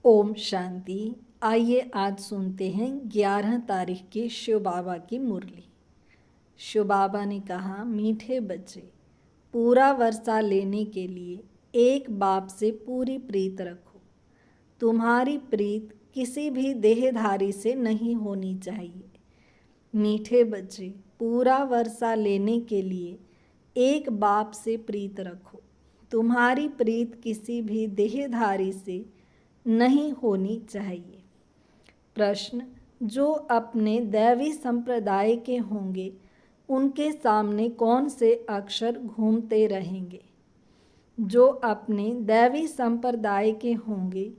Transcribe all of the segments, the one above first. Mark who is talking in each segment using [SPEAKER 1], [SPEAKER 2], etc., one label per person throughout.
[SPEAKER 1] ओम शांति। आइए आज सुनते हैं 11 तारीख की शिव बाबा की मुरली। शिव बाबा ने कहा, मीठे बच्चे, पूरा वर्षा लेने के लिए एक बाप से पूरी प्रीत रखो। तुम्हारी प्रीत किसी भी देहधारी से नहीं होनी चाहिए। मीठे बच्चे, पूरा वर्षा लेने के लिए एक बाप से प्रीत रखो। तुम्हारी प्रीत किसी भी देहधारी से नहीं होनी चाहिए। प्रश्न, जो अपने दैवी संप्रदाय के होंगे उनके सामने कौन से अक्षर घूमते रहेंगे? जो अपने दैवी संप्रदाय के होंगे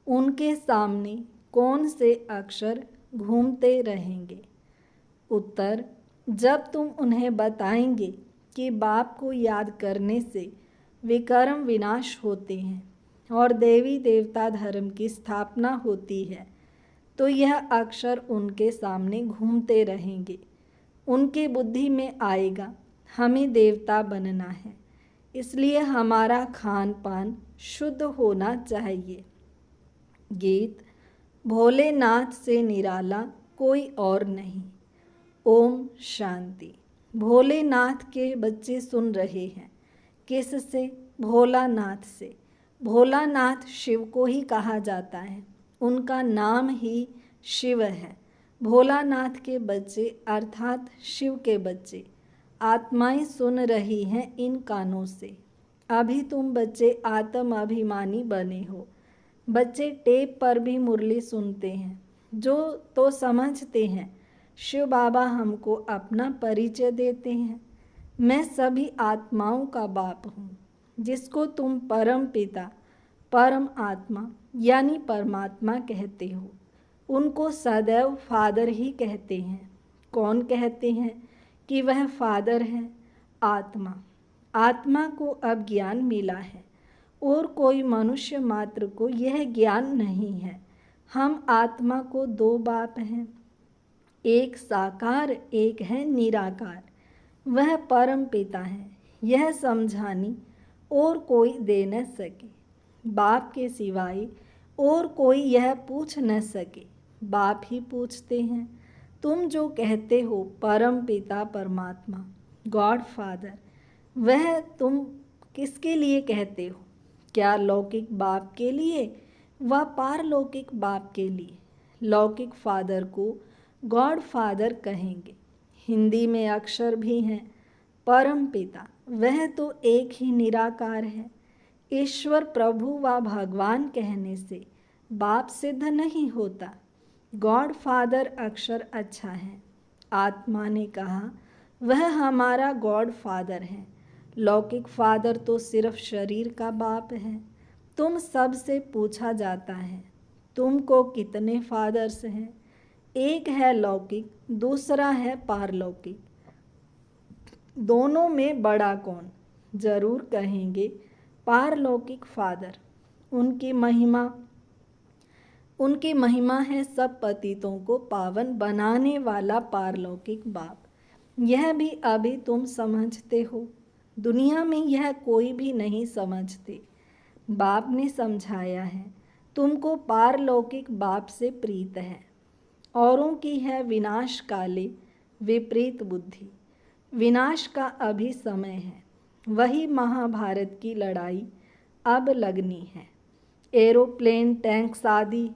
[SPEAKER 1] उनके सामने कौन से अक्षर घूमते रहेंगे? उत्तर, जब तुम उन्हें बताएंगे कि बाप को याद करने से विकर्म विनाश होते हैं और देवी देवता धर्म की स्थापना होती है, तो यह अक्षर उनके सामने घूमते रहेंगे। उनकी बुद्धि में आएगा, हमें देवता बनना है, इसलिए हमारा खान पान शुद्ध होना चाहिए। गीत। भोलेनाथ से निराला कोई और नहीं। ओम शांति। भोलेनाथ के बच्चे सुन रहे हैं। किससे? भोलानाथ से। भोलानाथ शिव को ही कहा जाता है, उनका नाम ही शिव है। भोलानाथ के बच्चे अर्थात शिव के बच्चे आत्माएं सुन रही हैं इन कानों से। अभी तुम बच्चे आत्म अभिमानी बने हो। बच्चे टेप पर भी मुरली सुनते हैं, जो तो समझते हैं शिव बाबा हमको अपना परिचय देते हैं। मैं सभी आत्माओं का बाप हूँ, जिसको तुम परम पिता, परम आत्मा यानी परमात्मा कहते हो। उनको सदैव फादर ही कहते हैं। कौन कहते हैं कि वह फादर है? आत्मा। आत्मा को अब ज्ञान मिला है और कोई मनुष्य मात्र को यह ज्ञान नहीं है। हम आत्मा को दो बाप हैं, एक साकार, एक है निराकार। वह परम पिता है, यह समझानी और कोई दे न सके। बाप के सिवाय और कोई यह पूछ न सके। बाप ही पूछते हैं। तुम जो कहते हो परम पिता परमात्मा, गॉड फादर, वह तुम किसके लिए कहते हो? क्या लौकिक बाप के लिए व पारलौकिक बाप के लिए? लौकिक फादर को गॉड फादर कहेंगे। हिंदी में अक्षर भी हैं। परम पिता, वह तो एक ही निराकार है। ईश्वर, प्रभु व भगवान कहने से बाप सिद्ध नहीं होता। गॉड फादर अक्षर अच्छा है। आत्मा ने कहा, वह हमारा गॉड फादर है। लौकिक फादर तो सिर्फ शरीर का बाप है। तुम सब से पूछा जाता है, तुमको कितने फादर्स हैं? एक है लौकिक, दूसरा है पारलौकिक। दोनों में बड़ा कौन? जरूर कहेंगे पारलौकिक फादर। उनकी महिमा है सब पतितों को पावन बनाने वाला पारलौकिक बाप। यह भी अभी तुम समझते हो, दुनिया में यह कोई भी नहीं समझते। बाप ने समझाया है, तुमको पारलौकिक बाप से प्रीत है। औरों की है विनाश काले विपरीत बुद्धि। विनाश का अभी समय है, वही महाभारत की लड़ाई अब लगनी है। एरोप्लेन, टैंक्स आदि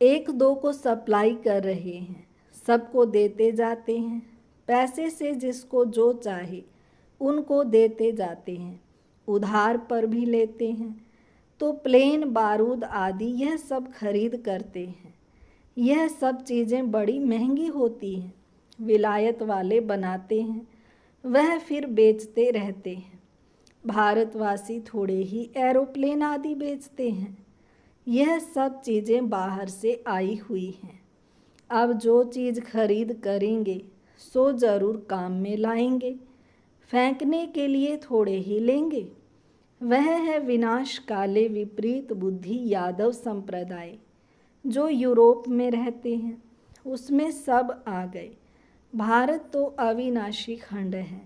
[SPEAKER 1] एक दो को सप्लाई कर रहे हैं, सबको देते जाते हैं। पैसे से जिसको जो चाहे उनको देते जाते हैं, उधार पर भी लेते हैं। तो प्लेन, बारूद आदि यह सब खरीद करते हैं। यह सब चीज़ें बड़ी महंगी होती हैं। विलायत वाले बनाते हैं, वह फिर बेचते रहते हैं। भारतवासी थोड़े ही एरोप्लेन आदि बेचते हैं। यह सब चीज़ें बाहर से आई हुई हैं। अब जो चीज़ खरीद करेंगे सो ज़रूर काम में लाएंगे, फेंकने के लिए थोड़े ही लेंगे। वह है विनाश काले विपरीत बुद्धि यादव संप्रदाय, जो यूरोप में रहते हैं। उसमें सब आ गए। भारत तो अविनाशी खंड है,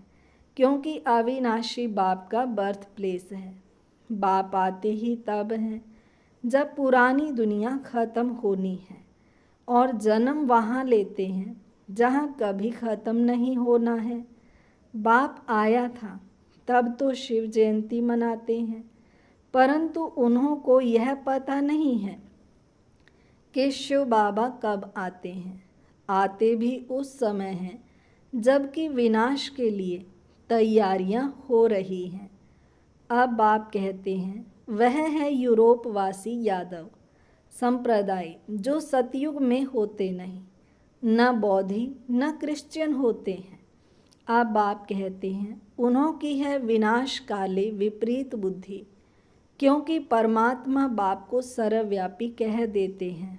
[SPEAKER 1] क्योंकि अविनाशी बाप का बर्थ प्लेस है। बाप आते ही तब हैं। जब पुरानी दुनिया ख़त्म होनी है और जन्म वहाँ लेते हैं जहाँ कभी ख़त्म नहीं होना है। बाप आया था तब तो शिव जयंती मनाते हैं, परंतु उन्हों को यह पता नहीं है कि शिव बाबा कब आते हैं। आते भी उस समय हैं जबकि विनाश के लिए तैयारियां हो रही हैं। अब बाप कहते हैं वह है यूरोपवासी यादव संप्रदाय जो सतयुग में होते नहीं, न बौद्धि न क्रिश्चियन होते हैं। अब बाप कहते हैं उन्हों की है विनाश काले विपरीत बुद्धि, क्योंकि परमात्मा बाप को सर्वव्यापी कह देते हैं।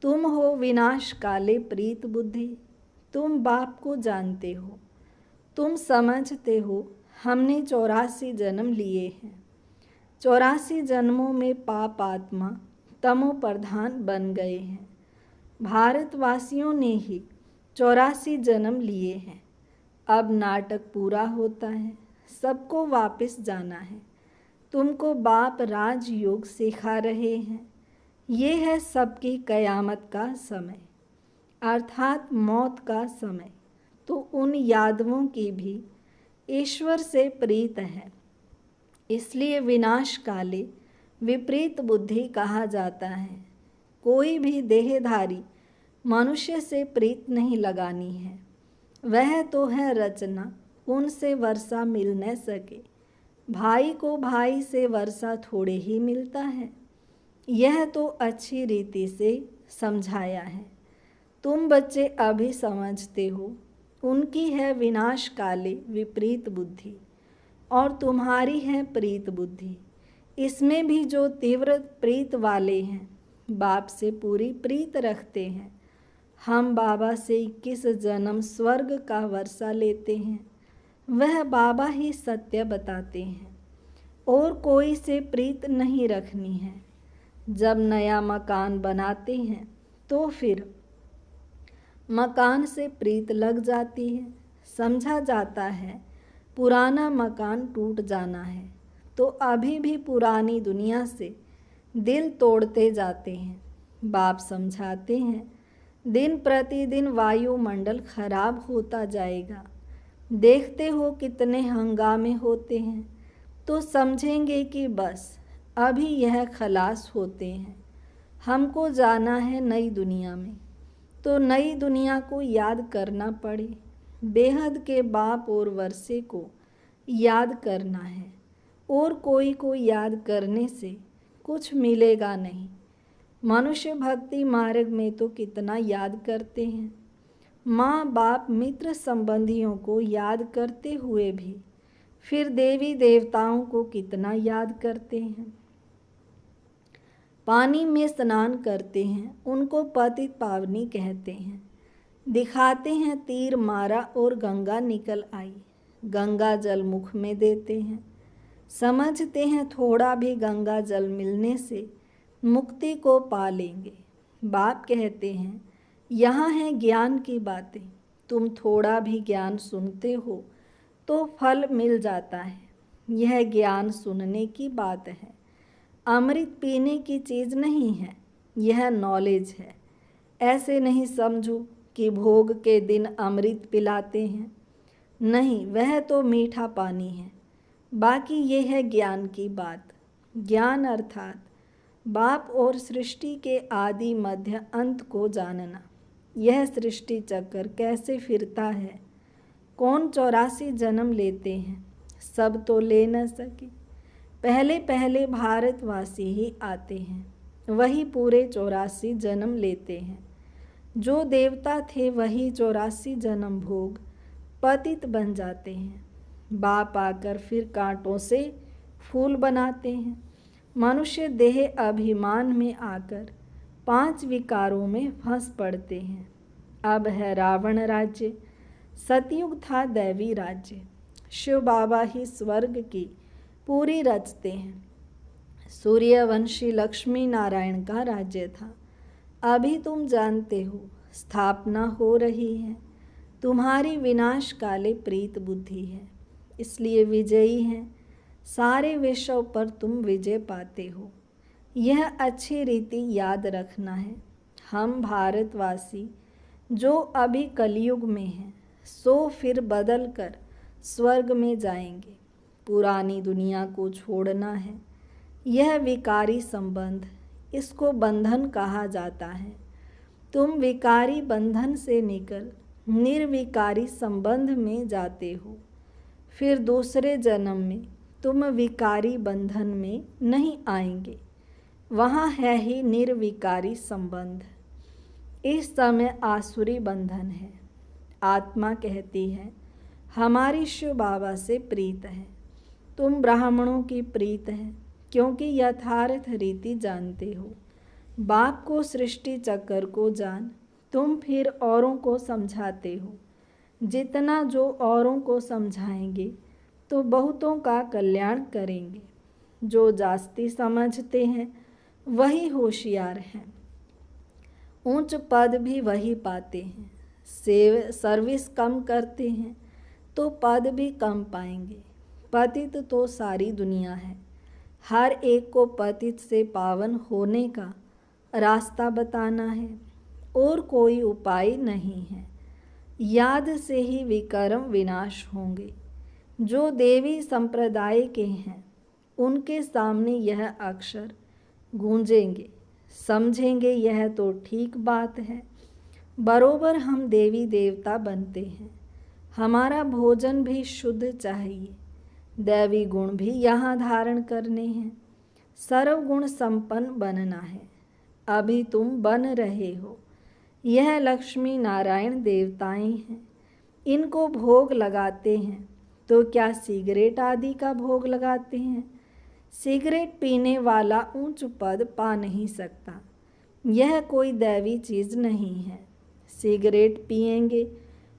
[SPEAKER 1] तुम हो विनाश काले प्रीत बुद्धि, तुम बाप को जानते हो, तुम समझते हो हमने 84 जन्म लिए हैं। 84 जन्मों में पाप आत्मा तमो प्रधान बन गए हैं। भारतवासियों ने ही 84 जन्म लिए हैं। अब नाटक पूरा होता है, सबको वापस जाना है। तुमको बाप राजयोग सिखा रहे हैं। ये है सबकी कयामत का समय, अर्थात मौत का समय। तो उन यादवों की भी ईश्वर से प्रीत है, इसलिए विनाश काले विपरीत बुद्धि कहा जाता है। कोई भी देहधारी मनुष्य से प्रीत नहीं लगानी है, वह तो है रचना, उनसे वर्षा मिल न सके। भाई को भाई से वर्षा थोड़े ही मिलता है, यह तो अच्छी रीति से समझाया है। तुम बच्चे अभी समझते हो, उनकी है विनाश काले विपरीत बुद्धि और तुम्हारी है प्रीत बुद्धि। इसमें भी जो तीव्र प्रीत वाले हैं, बाप से पूरी प्रीत रखते हैं। हम बाबा से 21 जन्म स्वर्ग का वर्षा लेते हैं, वह बाबा ही सत्य बताते हैं और कोई से प्रीत नहीं रखनी है। जब नया मकान बनाते हैं तो फिर मकान से प्रीत लग जाती है। समझा जाता है पुराना मकान टूट जाना है, तो अभी भी पुरानी दुनिया से दिल तोड़ते जाते हैं। बाप समझाते हैं दिन प्रतिदिन वायुमंडल खराब होता जाएगा। देखते हो कितने हंगामे होते हैं, तो समझेंगे कि बस अभी यह खलास होते हैं। हमको जाना है नई दुनिया में, तो नई दुनिया को याद करना पड़े। बेहद के बाप और वर्षे को याद करना है, और कोई को याद करने से कुछ मिलेगा नहीं। मनुष्य भक्ति मार्ग में तो कितना याद करते हैं। माँ बाप मित्र संबंधियों को याद करते हुए भी फिर देवी देवताओं को कितना याद करते हैं। पानी में स्नान करते हैं, उनको पतित पावनी कहते हैं। दिखाते हैं तीर मारा और गंगा निकल आई, गंगा जल मुख में देते हैं। समझते हैं थोड़ा भी गंगा जल मिलने से मुक्ति को पा लेंगे। बाप कहते हैं यहाँ है ज्ञान की बातें, तुम थोड़ा भी ज्ञान सुनते हो तो फल मिल जाता है। यह ज्ञान सुनने की बात है, अमृत पीने की चीज़ नहीं है, यह नॉलेज है। ऐसे नहीं समझो कि भोग के दिन अमृत पिलाते हैं, नहीं, वह तो मीठा पानी है। बाकी ये है ज्ञान की बात। ज्ञान अर्थात बाप और सृष्टि के आदि मध्य अंत को जानना। यह सृष्टि चक्कर कैसे फिरता है, कौन 84 जन्म लेते हैं, सब तो ले न सके। पहले पहले भारतवासी ही आते हैं, वही पूरे 84 जन्म लेते हैं। जो देवता थे वही 84 जन्म भोग पतित बन जाते हैं। बाप आकर फिर कांटों से फूल बनाते हैं। मनुष्य देह अभिमान में आकर 5 विकारों में फंस पड़ते हैं। अब है रावण राज्य, सतयुग था दैवी राज्य। शिव बाबा ही स्वर्ग की पूरी रचते हैं। सूर्यवंशी लक्ष्मी नारायण का राज्य था। अभी तुम जानते हो स्थापना हो रही है। तुम्हारी विनाश काले प्रीत बुद्धि है, इसलिए विजयी हैं। सारे विश्व पर तुम विजय पाते हो। यह अच्छी रीति याद रखना है। हम भारतवासी जो अभी कलयुग में हैं, सो फिर बदल कर स्वर्ग में जाएंगे। पुरानी दुनिया को छोड़ना है। यह विकारी संबंध, इसको बंधन कहा जाता है। तुम विकारी बंधन से निकल निर्विकारी संबंध में जाते हो। फिर दूसरे जन्म में तुम विकारी बंधन में नहीं आएंगे। वहाँ है ही निर्विकारी संबंध। इस समय आसुरी बंधन है। आत्मा कहती है हमारी शिव बाबा से प्रीत है। तुम ब्राह्मणों की प्रीत है क्योंकि यथार्थ रीति जानते हो। बाप को सृष्टि चक्र को जान, तुम फिर औरों को समझाते हो। जितना जो औरों को समझाएंगे तो बहुतों का कल्याण करेंगे। जो जास्ती समझते हैं वही होशियार हैं। ऊंच पद भी वही पाते हैं। सर्विस कम करते हैं तो पद भी कम पाएंगे। पतित तो सारी दुनिया है। हर एक को पतित से पावन होने का रास्ता बताना है और कोई उपाय नहीं है। याद से ही विकर्म विनाश होंगे। जो देवी संप्रदाय के हैं उनके सामने यह अक्षर गूंजेंगे, समझेंगे यह तो ठीक बात है। बरोबर हम देवी देवता बनते हैं। हमारा भोजन भी शुद्ध चाहिए। दैवी गुण भी यहाँ धारण करने हैं। सर्वगुण संपन्न बनना है। अभी तुम बन रहे हो। यह लक्ष्मी नारायण देवताएं हैं। इनको भोग लगाते हैं तो क्या सिगरेट आदि का भोग लगाते हैं? सिगरेट पीने वाला ऊंच पद पा नहीं सकता। यह कोई दैवी चीज़ नहीं है। सिगरेट पिएंगे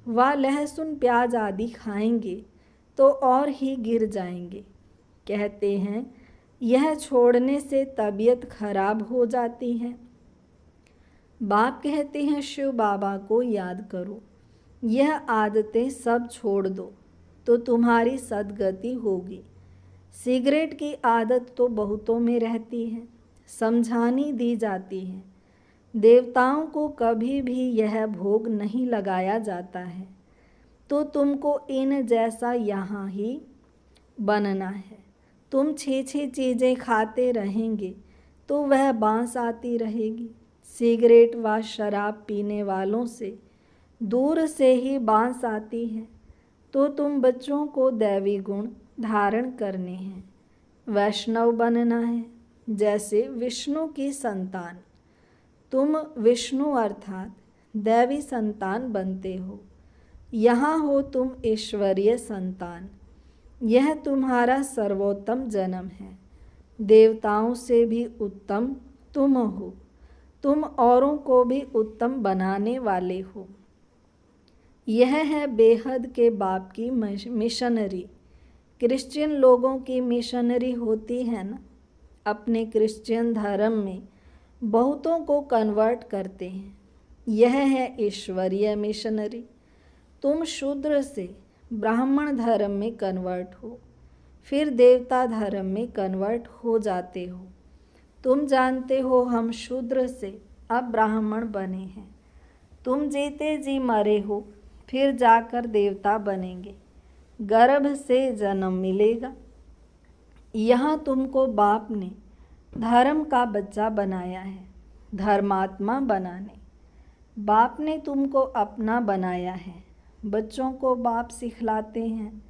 [SPEAKER 1] व लहसुन प्याज आदि खाएंगे तो और ही गिर जाएंगे। कहते हैं यह छोड़ने से तबीयत खराब हो जाती है। बाप कहते हैं शिव बाबा को याद करो। यह आदतें सब छोड़ दो तो तुम्हारी सद्गति होगी। सिगरेट की आदत तो बहुतों में रहती है, समझानी दी जाती है। देवताओं को कभी भी यह भोग नहीं लगाया जाता है। तो तुमको इन जैसा यहाँ ही बनना है। तुम छः चीज़ें खाते रहेंगे तो वह बांस आती रहेगी। सिगरेट व शराब पीने वालों से दूर से ही बांस आती है। तो तुम बच्चों को दैवी गुण धारण करने हैं। वैष्णव बनना है जैसे विष्णु की संतान। तुम विष्णु अर्थात दैवी संतान बनते हो। यहाँ हो तुम ईश्वरीय संतान। यह तुम्हारा सर्वोत्तम जन्म है। देवताओं से भी उत्तम तुम हो। तुम औरों को भी उत्तम बनाने वाले हो। यह है बेहद के बाप की मिशनरी। क्रिश्चियन लोगों की मिशनरी होती है ना, अपने क्रिश्चियन धर्म में बहुतों को कन्वर्ट करते हैं। यह है ईश्वरीय मिशनरी। तुम शूद्र से ब्राह्मण धर्म में कन्वर्ट हो, फिर देवता धर्म में कन्वर्ट हो जाते हो। तुम जानते हो हम शूद्र से अब ब्राह्मण बने हैं। तुम जीते जी मरे हो, फिर जाकर देवता बनेंगे। गर्भ से जन्म मिलेगा। यहाँ तुमको बाप ने धर्म का बच्चा बनाया है, धर्मात्मा बनाने। बाप ने तुमको अपना बनाया है। बच्चों को बाप सिखलाते हैं।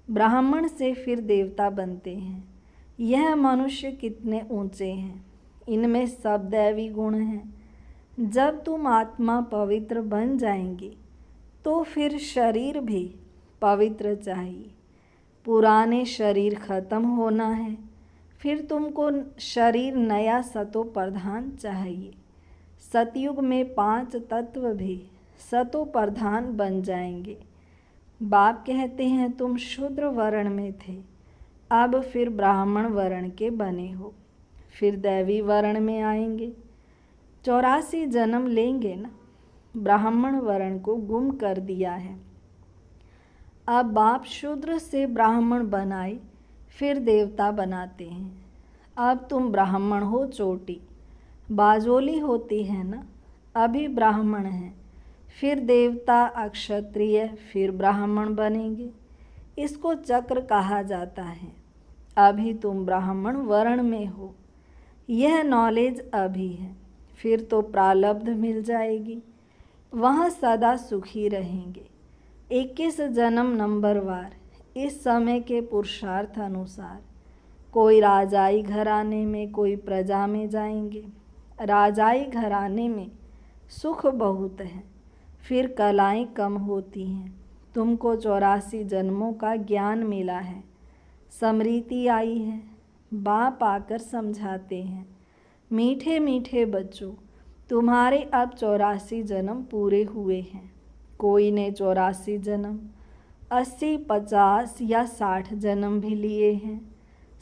[SPEAKER 1] ब्राह्मण से फिर देवता बनते हैं। यह मनुष्य कितने ऊंचे हैं। इनमें सब दैवी गुण हैं। जब तुम आत्मा पवित्र बन जाएंगी तो फिर शरीर भी पवित्र चाहिए। पुराने शरीर खत्म होना है, फिर तुमको शरीर नया सतो प्रधान चाहिए। सतयुग में 5 तत्व भी सतो प्रधान बन जाएंगे। बाप कहते हैं तुम शूद्र वर्ण में थे, अब फिर ब्राह्मण वर्ण के बने हो, फिर दैवी वर्ण में आएंगे। 84 जन्म लेंगे ना। ब्राह्मण वर्ण को गुम कर दिया है। अब बाप शूद्र से ब्राह्मण बनाए, फिर देवता बनाते हैं। अब तुम ब्राह्मण हो चोटी, बाजोली होती है ना, अभी ब्राह्मण है, फिर देवता, अक्षत्रिय, फिर ब्राह्मण बनेंगे। इसको चक्र कहा जाता है। अभी तुम ब्राह्मण वर्ण में हो, यह नॉलेज अभी है, फिर तो प्रारब्ध मिल जाएगी, वहाँ सदा सुखी रहेंगे। 21 जन्म नंबरवार, इस समय के पुरुषार्थ अनुसार कोई राजाई घराने में, कोई प्रजा में जाएंगे। राजाई घराने में सुख बहुत है, फिर कलाएं कम होती हैं। तुमको 84 जन्मों का ज्ञान मिला है, स्मृति आई है। बाप आकर समझाते हैं, मीठे मीठे बच्चों, तुम्हारे अब 84 जन्म पूरे हुए हैं। कोई ने 84 जन्म, 80, 50 या 60 जन्म भी लिए हैं।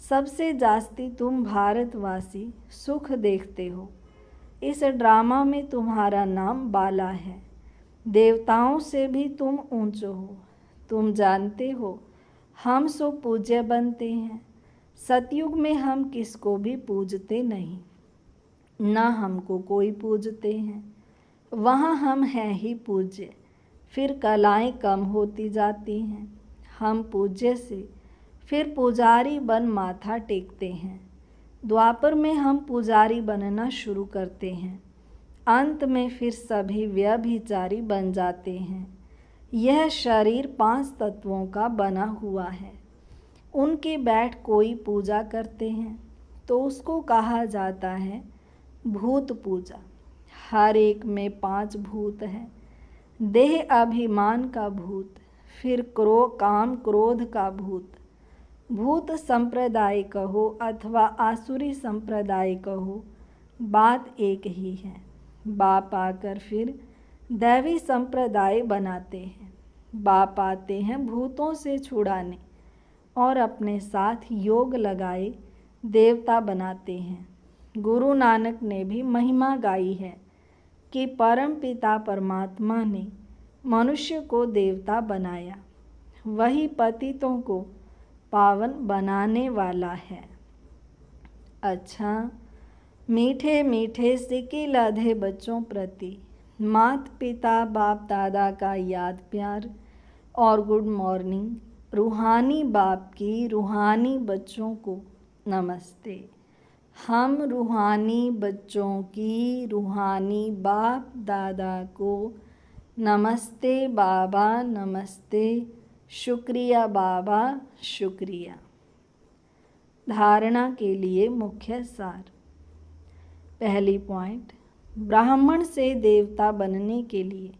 [SPEAKER 1] सबसे जास्ती तुम भारतवासी सुख देखते हो। इस ड्रामा में तुम्हारा नाम बाला है। देवताओं से भी तुम ऊंचे हो। तुम जानते हो हम सो पूज्य बनते हैं। सतयुग में हम किसको भी पूजते नहीं, ना हमको कोई पूजते हैं। वहाँ हम हैं ही पूज्य। फिर कलाएं कम होती जाती हैं। हम पूज्य से फिर पुजारी बन माथा टेकते हैं। द्वापर में हम पुजारी बनना शुरू करते हैं। अंत में फिर सभी व्यभिचारी बन जाते हैं। यह शरीर 5 तत्वों का बना हुआ है। उनके बैठ कोई पूजा करते हैं तो उसको कहा जाता है भूत पूजा। हर एक में 5 भूत है। देह अभिमान का भूत, फिर काम क्रोध का भूत। भूत संप्रदाय कहो अथवा आसुरी संप्रदाय कहो, बात एक ही है। बाप आकर फिर दैवी संप्रदाय बनाते हैं। बाप आते हैं भूतों से छुड़ाने और अपने साथ योग लगाए देवता बनाते हैं। गुरु नानक ने भी महिमा गाई है कि परम पिता परमात्मा ने मनुष्य को देवता बनाया, वही पतितों को पावन बनाने वाला है। अच्छा, मीठे मीठे सिक्के लधे बच्चों प्रति मात पिता बाप दादा का याद प्यार और गुड मॉर्निंग। रूहानी बाप की रूहानी बच्चों को नमस्ते। हम रूहानी बच्चों की रूहानी बाप दादा को नमस्ते बाबा, नमस्ते, शुक्रिया बाबा, शुक्रिया। धारणा के लिए मुख्य सार। पहली पॉइंट, ब्राह्मण से देवता बनने के लिए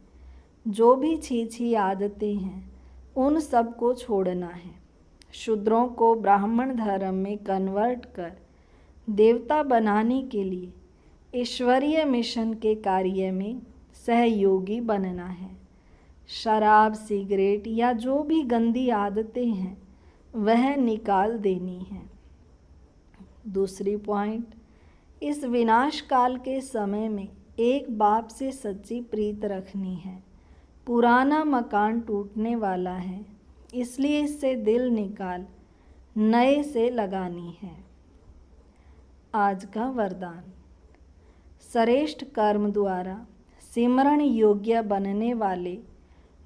[SPEAKER 1] जो भी छी आदतें हैं उन सब को छोड़ना है। शूद्रों को ब्राह्मण धर्म में कन्वर्ट कर देवता बनाने के लिए ईश्वरीय मिशन के कार्य में सहयोगी बनना है। शराब, सिगरेट या जो भी गंदी आदतें हैं वह निकाल देनी है। दूसरी पॉइंट, इस विनाश काल के समय में एक बाप से सच्ची प्रीत रखनी है। पुराना मकान टूटने वाला है, इसलिए इससे दिल निकाल नए से लगानी है। आज का वरदान, श्रेष्ठ कर्म द्वारा सिमरण योग्य बनने वाले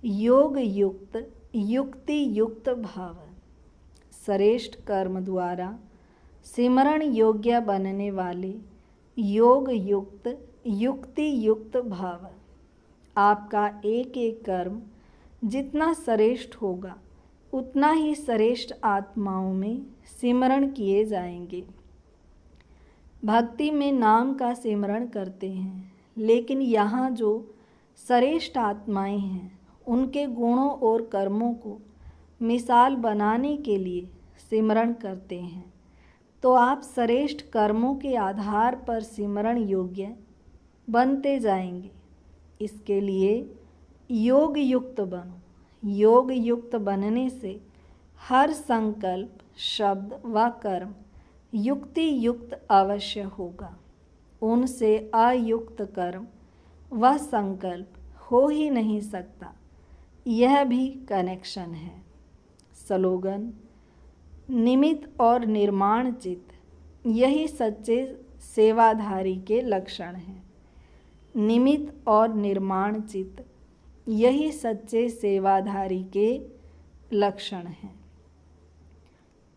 [SPEAKER 1] योग युक्त युक्ति युक्त भाव। श्रेष्ठ कर्म द्वारा सिमरण योग्य बनने वाले योग युक्त युक्ति युक्त भाव। आपका एक एक कर्म जितना श्रेष्ठ होगा उतना ही श्रेष्ठ आत्माओं में सिमरण किए जाएंगे। भक्ति में नाम का सिमरण करते हैं, लेकिन यहाँ जो श्रेष्ठ आत्माएं हैं उनके गुणों और कर्मों को मिसाल बनाने के लिए सिमरण करते हैं। तो आप श्रेष्ठ कर्मों के आधार पर सिमरण योग्य बनते जाएंगे। इसके लिए योग युक्त बनो। योग युक्त बनने से हर संकल्प, शब्द व कर्म युक्ति युक्त अवश्य होगा। उनसे अयुक्त कर्म व संकल्प हो ही नहीं सकता। यह भी कनेक्शन है। स्लोगन, निमित्त और निर्माण चित्त यही सच्चे सेवाधारी के लक्षण हैं। निमित्त और निर्माण चित्त, यही सच्चे सेवाधारी के लक्षण हैं।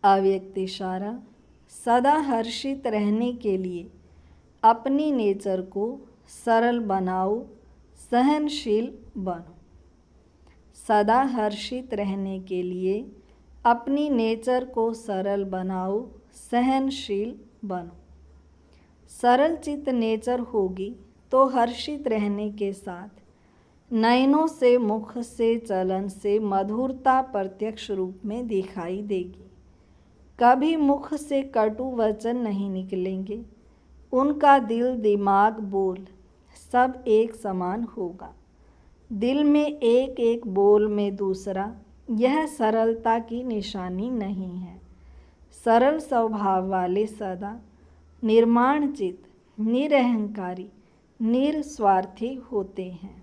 [SPEAKER 1] अव्यक्त इशारा, सदा हर्षित रहने के लिए अपनी नेचर को सरल बनाओ, सहनशील बनो। सदा हर्षित रहने के लिए अपनी नेचर को सरल बनाओ, सहनशील बनो। सरल चित्त नेचर होगी तो हर्षित रहने के साथ नयनों से, मुख से, चलन से मधुरता प्रत्यक्ष रूप में दिखाई देगी। कभी मुख से कटु वचन नहीं निकलेंगे। उनका दिल, दिमाग, बोल सब एक समान होगा। दिल में एक एक, बोल में दूसरा, यह सरलता की निशानी नहीं है। सरल स्वभाव वाले सदा निर्माण चित्त, निरहंकारी, निस्वार्थी होते हैं।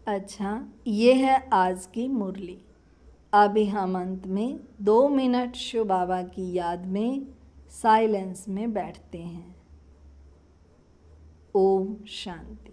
[SPEAKER 1] अच्छा, ये है आज की मुरली। अभी हम अंत में 2 मिनट शिव बाबा की याद में साइलेंस में बैठते हैं। ओम शांति।